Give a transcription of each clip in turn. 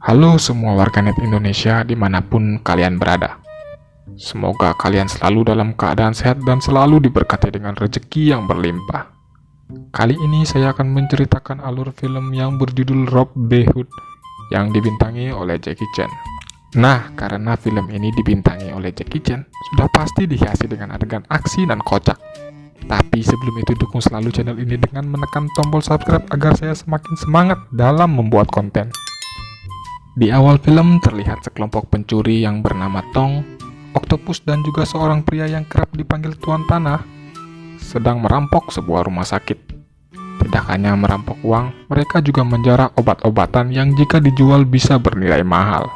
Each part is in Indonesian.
Halo semua warganet Indonesia dimanapun kalian berada. Semoga kalian selalu dalam keadaan sehat dan selalu diberkati dengan rezeki yang berlimpah. Kali ini saya akan menceritakan alur film yang berjudul Robin Hood yang dibintangi oleh Jackie Chan. Nah, karena film ini dibintangi oleh Jackie Chan, sudah pasti dihiasi dengan adegan aksi dan kocak. Tapi sebelum itu dukung selalu channel ini dengan menekan tombol subscribe agar saya semakin semangat dalam membuat konten. Di awal film terlihat sekelompok pencuri yang bernama Tong, Octopus dan juga seorang pria yang kerap dipanggil Tuan Tanah sedang merampok sebuah rumah sakit. Tidak hanya merampok uang, mereka juga menjarah obat-obatan yang jika dijual bisa bernilai mahal.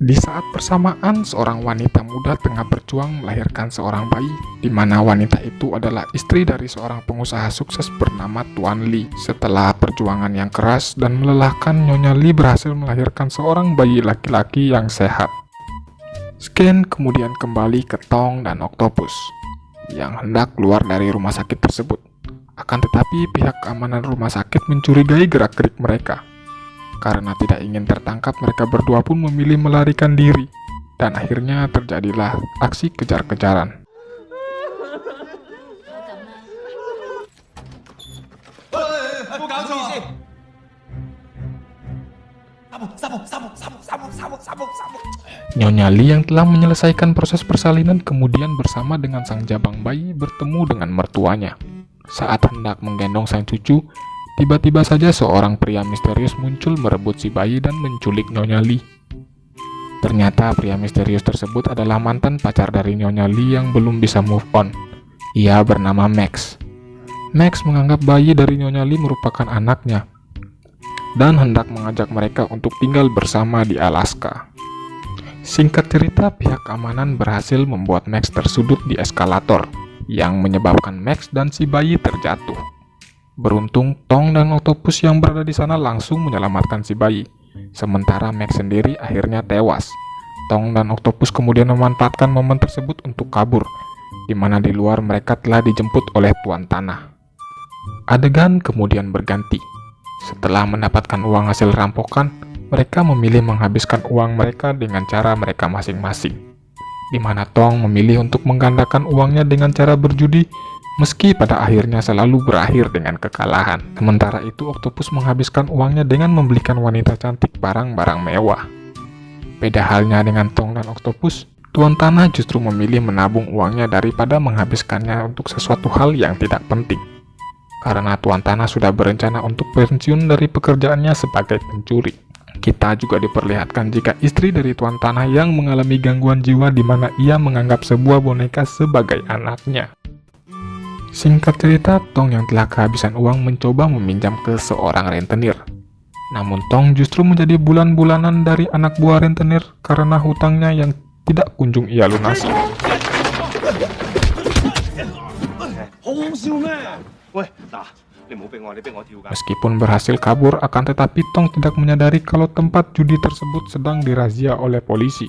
Di saat bersamaan, seorang wanita muda tengah berjuang melahirkan seorang bayi, di mana wanita itu adalah istri dari seorang pengusaha sukses bernama Tuan Lee. Setelah perjuangan yang keras dan melelahkan, Nyonya Lee berhasil melahirkan seorang bayi laki-laki yang sehat. Scan kemudian kembali ke Tong dan Octopus yang hendak keluar dari rumah sakit tersebut. Akan tetapi pihak keamanan rumah sakit mencurigai gerak-gerik mereka. Karena tidak ingin tertangkap, mereka berdua pun memilih melarikan diri. Dan akhirnya terjadilah aksi kejar-kejaran. Nyonya Lee yang telah menyelesaikan proses persalinan kemudian bersama dengan sang jabang bayi bertemu dengan mertuanya. Saat hendak menggendong sang cucu, tiba-tiba saja seorang pria misterius muncul merebut si bayi dan menculik Nyonya Lee. Ternyata pria misterius tersebut adalah mantan pacar dari Nyonya Lee yang belum bisa move on. Ia bernama Max. Max menganggap bayi dari Nyonya Lee merupakan anaknya dan hendak mengajak mereka untuk tinggal bersama di Alaska. Singkat cerita, pihak keamanan berhasil membuat Max tersudut di eskalator yang menyebabkan Max dan si bayi terjatuh. Beruntung, Tong dan Octopus yang berada di sana langsung menyelamatkan si bayi. Sementara Max sendiri akhirnya tewas. Tong dan Octopus kemudian memanfaatkan momen tersebut untuk kabur, di mana di luar mereka telah dijemput oleh Tuan Tanah. Adegan kemudian berganti. Setelah mendapatkan uang hasil rampokan, mereka memilih menghabiskan uang mereka dengan cara mereka masing-masing. Di mana Tong memilih untuk menggandakan uangnya dengan cara berjudi, meski pada akhirnya selalu berakhir dengan kekalahan. Sementara itu, Octopus menghabiskan uangnya dengan membelikan wanita cantik barang-barang mewah. Beda halnya dengan Tong dan Octopus, Tuan Tanah justru memilih menabung uangnya daripada menghabiskannya untuk sesuatu hal yang tidak penting. Karena Tuan Tanah sudah berencana untuk pensiun dari pekerjaannya sebagai pencuri. Kita juga diperlihatkan jika istri dari Tuan Tanah yang mengalami gangguan jiwa di mana ia menganggap sebuah boneka sebagai anaknya. Singkat cerita, Tong yang telah kehabisan uang mencoba meminjam ke seorang rentenir. Namun Tong justru menjadi bulan-bulanan dari anak buah rentenir karena hutangnya yang tidak kunjung ia lunasi. Meskipun berhasil kabur, akan tetapi Tong tidak menyadari kalau tempat judi tersebut sedang dirazia oleh polisi.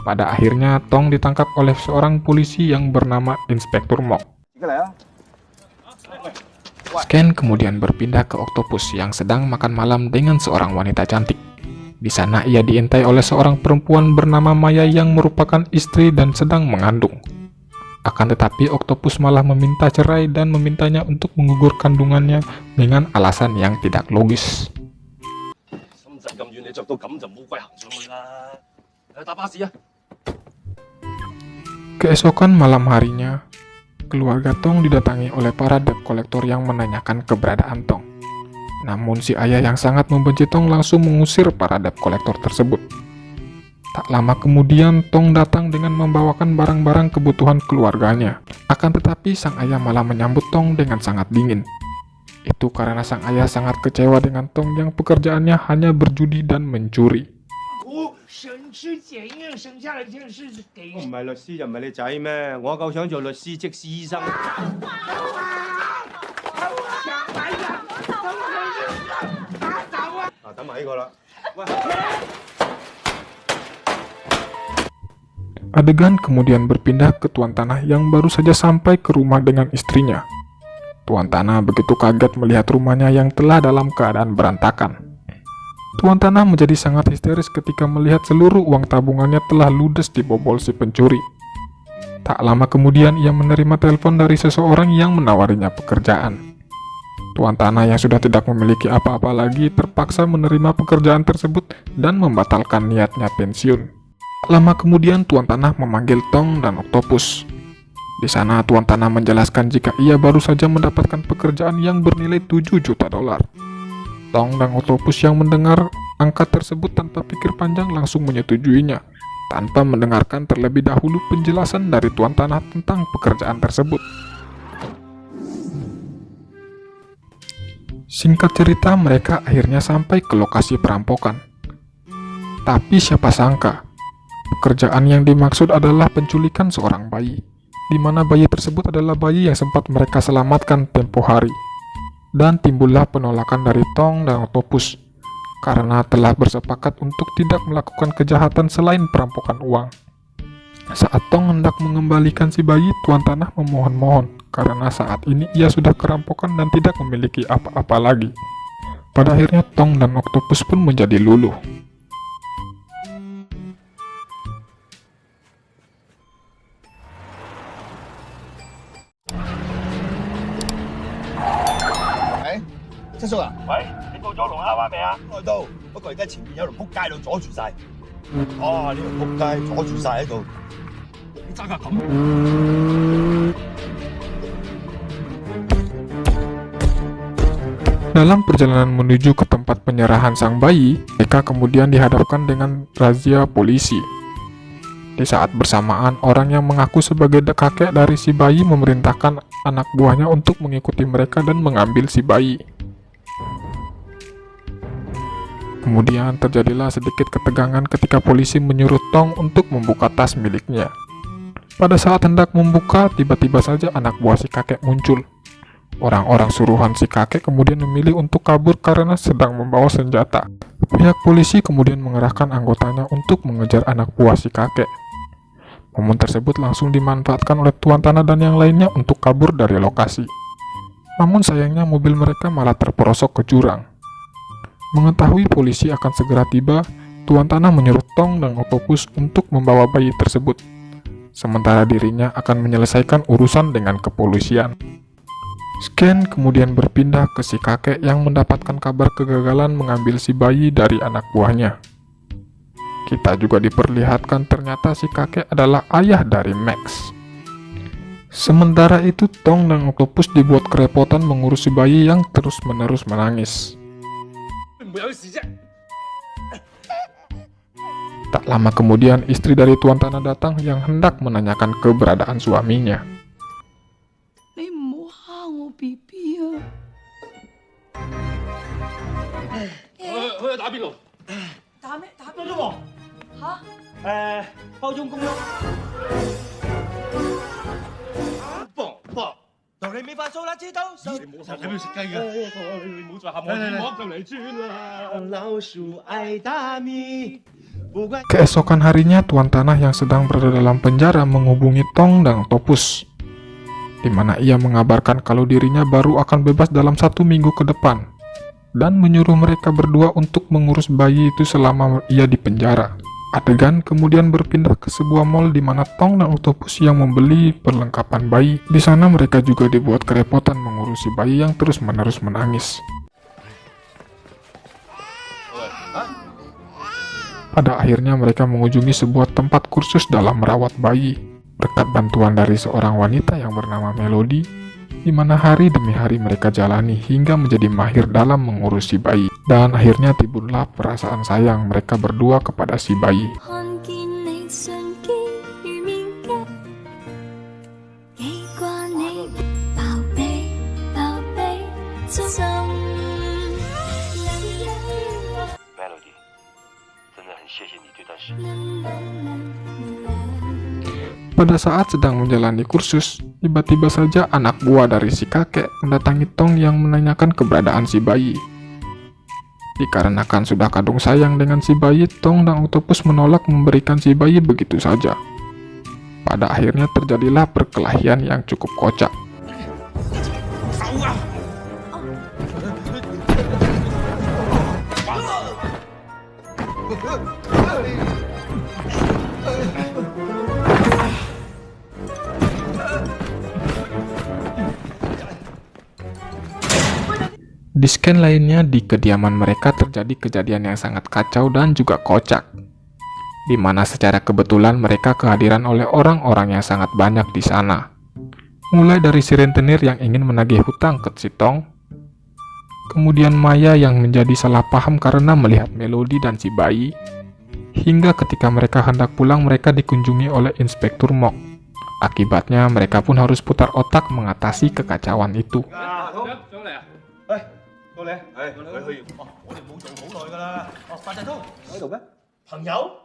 Pada akhirnya Tong ditangkap oleh seorang polisi yang bernama Inspektur Mok. Scan kemudian berpindah ke Octopus yang sedang makan malam dengan seorang wanita cantik. Di sana ia diintai oleh seorang perempuan bernama Maya yang merupakan istri dan sedang mengandung. Akan tetapi Octopus malah meminta cerai dan memintanya untuk mengugur kandungannya dengan alasan yang tidak logis. Keesokan malam harinya, keluarga Tong didatangi oleh para debt collector yang menanyakan keberadaan Tong. Namun si ayah yang sangat membenci Tong langsung mengusir para debt collector tersebut. Tak lama kemudian Tong datang dengan membawakan barang-barang kebutuhan keluarganya. Akan tetapi sang ayah malah menyambut Tong dengan sangat dingin. Itu karena sang ayah sangat kecewa dengan Tong yang pekerjaannya hanya berjudi dan mencuri. 省吃俭用省下来的钱是给。我唔係律師就唔係你仔咩？我夠想做律師即係醫生。等埋呢個啦。喂， Adegan kemudian berpindah ke tuan tanah yang baru saja sampai ke rumah dengan istrinya. Tuan tanah begitu kaget melihat rumahnya yang telah dalam keadaan berantakan. Tuan tanah menjadi sangat histeris ketika melihat seluruh uang tabungannya telah ludes dibobol si pencuri. Tak lama kemudian ia menerima telepon dari seseorang yang menawarinya pekerjaan. Tuan tanah yang sudah tidak memiliki apa-apa lagi terpaksa menerima pekerjaan tersebut dan membatalkan niatnya pensiun. Lama kemudian Tuan Tanah memanggil Tong dan Oktopus. Di sana Tuan Tanah menjelaskan jika ia baru saja mendapatkan pekerjaan yang bernilai 7 juta dolar. Tong dan Oktopus yang mendengar angka tersebut tanpa pikir panjang langsung menyetujuinya, tanpa mendengarkan terlebih dahulu penjelasan dari Tuan Tanah tentang pekerjaan tersebut. Singkat cerita, mereka akhirnya sampai ke lokasi perampokan. Tapi siapa sangka, pekerjaan yang dimaksud adalah penculikan seorang bayi, di mana bayi tersebut adalah bayi yang sempat mereka selamatkan tempo hari. Dan timbullah penolakan dari Tong dan Oktopus, karena telah bersepakat untuk tidak melakukan kejahatan selain perampokan uang. Saat Tong hendak mengembalikan si bayi, Tuan Tanah memohon-mohon, karena saat ini ia sudah kerampokan dan tidak memiliki apa-apa lagi. Pada akhirnya Tong dan Oktopus pun menjadi luluh.七叔啊，喂，你到咗龍蝦灣未啊？我到，不過而家前面有條撲街喺度阻住晒。哦，呢條撲街阻住晒喺度，你揸架咁。Dalam perjalanan menuju ke tempat penyerahan sang bayi, mereka kemudian dihadapkan dengan razia polisi. Di saat bersamaan, orang yang mengaku sebagai kakek dari si bayi memerintahkan anak buahnya untuk mengikuti mereka dan mengambil si bayi. Kemudian terjadilah sedikit ketegangan ketika polisi menyuruh Tong untuk membuka tas miliknya. Pada saat hendak membuka, tiba-tiba saja anak buah si kakek muncul. Orang-orang suruhan si kakek kemudian memilih untuk kabur karena sedang membawa senjata. Pihak polisi kemudian mengerahkan anggotanya untuk mengejar anak buah si kakek. Momen tersebut langsung dimanfaatkan oleh Tuan Tanah dan yang lainnya untuk kabur dari lokasi. Namun sayangnya mobil mereka malah terperosok ke jurang. Mengetahui polisi akan segera tiba, Tuan Tanah menyuruh Tong dan Oktopus untuk membawa bayi tersebut. Sementara dirinya akan menyelesaikan urusan dengan kepolisian. Scan kemudian berpindah ke si kakek yang mendapatkan kabar kegagalan mengambil si bayi dari anak buahnya. Kita juga diperlihatkan ternyata si kakek adalah ayah dari Max. Sementara itu Tong dan Oktopus dibuat kerepotan mengurus si bayi yang terus-menerus menangis. Tak lama kemudian istri dari Tuan Tanah datang yang hendak menanyakan keberadaan suaminya. Keesokan harinya Tuan Tanah yang sedang berada dalam penjara menghubungi Tong dan Oktopus, di mana ia mengabarkan kalau dirinya baru akan bebas dalam 1 minggu ke depan, dan menyuruh mereka berdua untuk mengurus bayi itu selama ia di penjara. Adegan kemudian berpindah ke sebuah mall di mana Tong dan Oktopus yang membeli perlengkapan bayi. Di sana mereka juga dibuat kerepotan mengurusi bayi yang terus-menerus menangis. Pada akhirnya mereka mengunjungi sebuah tempat kursus dalam merawat bayi. Berkat bantuan dari seorang wanita yang bernama Melody, di mana hari demi hari mereka jalani hingga menjadi mahir dalam mengurusi bayi. Dan akhirnya timbullah perasaan sayang mereka berdua kepada si bayi. Melody，真的很谢谢你这段时间。 Pada saat sedang menjalani kursus, tiba-tiba saja anak buah dari si kakek mendatangi Tong yang menanyakan keberadaan si bayi. Dikarenakan sudah kadung sayang dengan si bayi, Tong dan Octopus menolak memberikan si bayi begitu saja. Pada akhirnya terjadilah perkelahian yang cukup kocak. Di scan lainnya, di kediaman mereka terjadi kejadian yang sangat kacau dan juga kocak, di mana secara kebetulan mereka kehadiran oleh orang-orang yang sangat banyak di sana. Mulai dari si rentenir yang ingin menagih hutang ke si Tong, kemudian Maya yang menjadi salah paham karena melihat Melody dan si bayi, hingga ketika mereka hendak pulang mereka dikunjungi oleh Inspektur Mok. Akibatnya mereka pun harus putar otak mengatasi kekacauan itu. 過嚟，佢去。哦，我哋冇做好耐㗎啦。哦，發仔通喺度咩？朋友。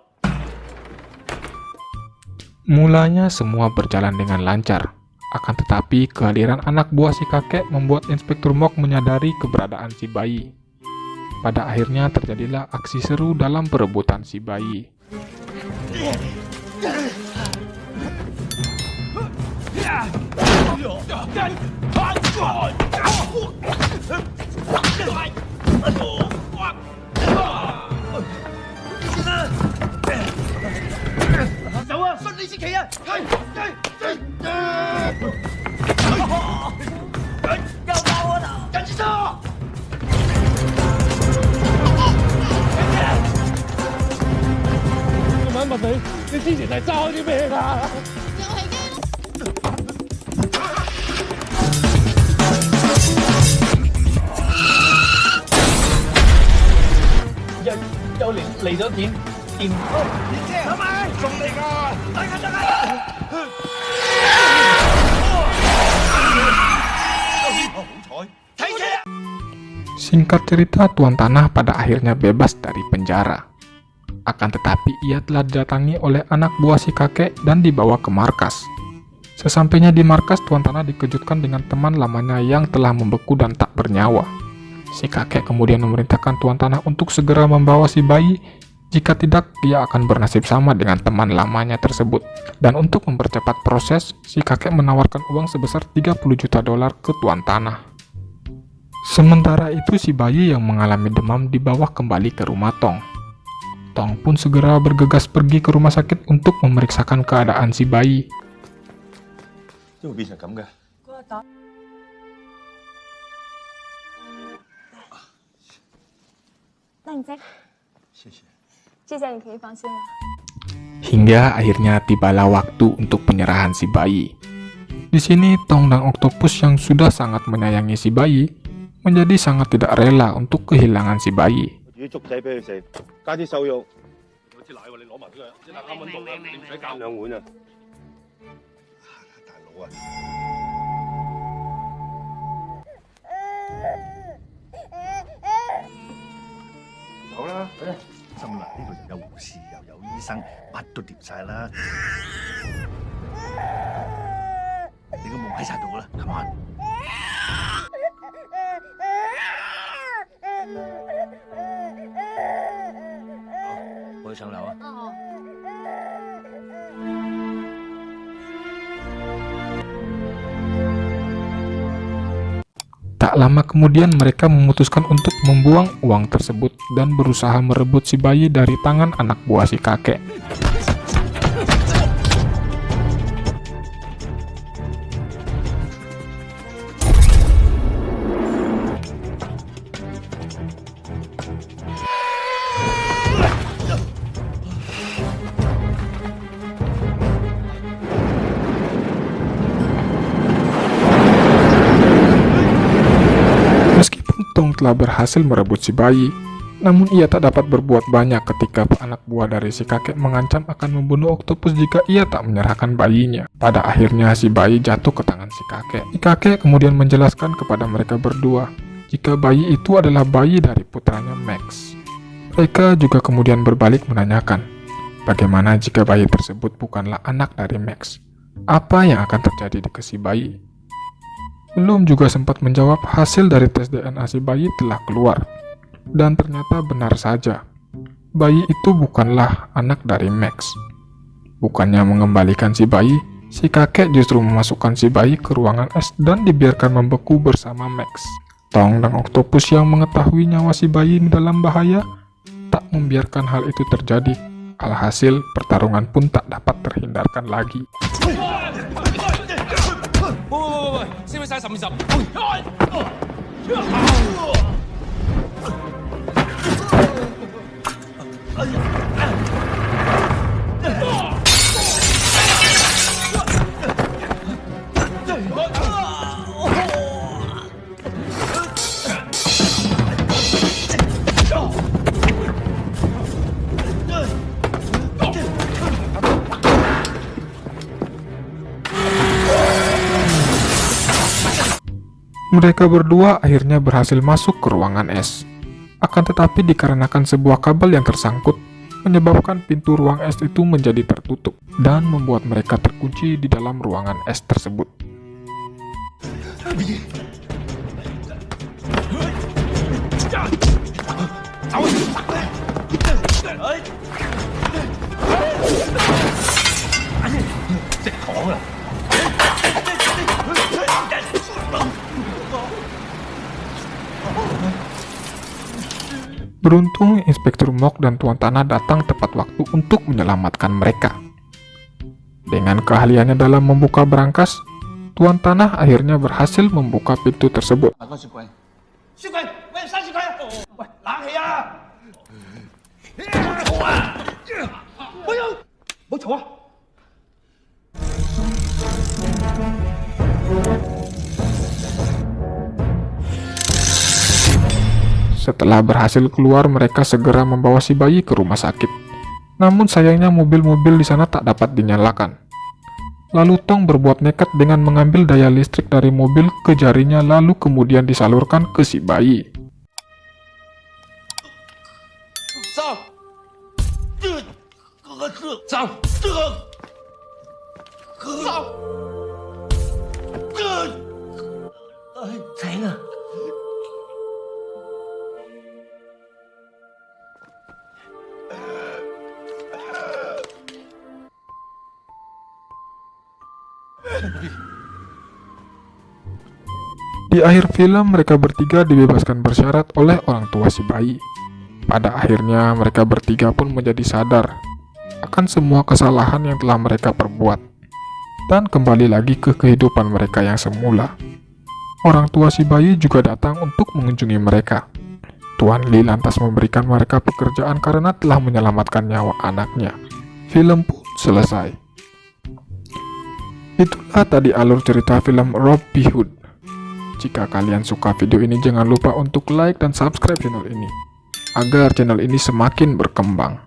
Mulanya semua berjalan dengan lancar, akan tetapi kehadiran anak buah si kakek membuat Inspektur Mok menyadari keberadaan si bayi. Pada akhirnya terjadilah aksi seru dalam perebutan si bayi. Singkat cerita, Tuan Tanah pada akhirnya bebas dari penjara. Akan tetapi ia telah didatangi oleh anak buah si kakek dan dibawa ke markas. Sesampainya di markas, Tuan Tanah dikejutkan dengan teman lamanya yang telah membeku dan tak bernyawa. Si kakek kemudian memerintahkan Tuan Tanah untuk segera membawa si bayi, jika tidak ia akan bernasib sama dengan teman lamanya tersebut. Dan untuk mempercepat proses, si kakek menawarkan uang sebesar 30 juta dolar ke Tuan Tanah. Sementara itu si bayi yang mengalami demam dibawa kembali ke rumah Tong. Tong pun segera bergegas pergi ke rumah sakit untuk memeriksakan keadaan si bayi. 點會變成咁嘅？那你再謝謝。这下你可以放心了。 Hingga akhirnya tibalah waktu untuk penyerahan si bayi. Di sini Tong dan Octopus yang sudah sangat menyayangi si bayi menjadi sangat tidak rela untuk kehilangan si bayi. 煮粥仔俾佢食，加啲瘦肉。有支奶喎，你攞埋俾佢，支奶啱溫度啦，你唔使減2碗啊。大佬啊！好啦，心嗱呢度就有護士又有醫生，乜都掂晒啦。你個夢喺晒度啦 ，come on。我去上樓啊。 Tak lama kemudian mereka memutuskan untuk membuang uang tersebut dan berusaha merebut si bayi dari tangan anak buah si kakek. Tong telah berhasil merebut si bayi, namun ia tak dapat berbuat banyak ketika anak buah dari si kakek mengancam akan membunuh Octopus jika ia tak menyerahkan bayinya. Pada akhirnya si bayi jatuh ke tangan si kakek. Si kakek kemudian menjelaskan kepada mereka berdua jika bayi itu adalah bayi dari putranya Max. Mereka juga kemudian berbalik menanyakan, bagaimana jika bayi tersebut bukanlah anak dari Max? Apa yang akan terjadi di si bayi? Belum juga sempat menjawab, hasil dari tes DNA si bayi telah keluar. Dan ternyata benar saja, bayi itu bukanlah anak dari Max. Bukannya mengembalikan si bayi, si kakek justru memasukkan si bayi ke ruangan es dan dibiarkan membeku bersama Max. Tong dan Octopus yang mengetahui nyawa si bayi dalam bahaya tak membiarkan hal itu terjadi. Alhasil, pertarungan pun tak dapat terhindarkan lagi. Mereka berdua akhirnya berhasil masuk ke ruangan es. Akan tetapi dikarenakan sebuah kabel yang tersangkut, menyebabkan pintu ruang es itu menjadi tertutup dan membuat mereka terkunci di dalam ruangan es tersebut. Beruntung Inspektur Mok dan Tuan Tanah datang tepat waktu untuk menyelamatkan mereka. Dengan keahliannya dalam membuka berangkas, Tuan Tanah akhirnya berhasil membuka pintu tersebut. 水鬼，喂，山水鬼，喂，冷氣啊！嘈啊！哎呀，唔好嘈啊！ Setelah berhasil keluar, mereka segera membawa si bayi ke rumah sakit. Namun sayangnya mobil-mobil di sana tak dapat dinyalakan. Lalu Tong berbuat nekat dengan mengambil daya listrik dari mobil ke jarinya lalu kemudian disalurkan ke si bayi. Di akhir film, mereka bertiga dibebaskan bersyarat oleh orang tua si bayi. Pada akhirnya, mereka bertiga pun menjadi sadar akan semua kesalahan yang telah mereka perbuat dan kembali lagi ke kehidupan mereka yang semula. Orang tua si bayi juga datang untuk mengunjungi mereka. Tuan Lee lantas memberikan mereka pekerjaan karena telah menyelamatkan nyawa anaknya. Film pun selesai. Itulah tadi alur cerita film Robin Hood. Jika kalian suka video ini, jangan lupa untuk like dan subscribe channel ini, agar channel ini semakin berkembang.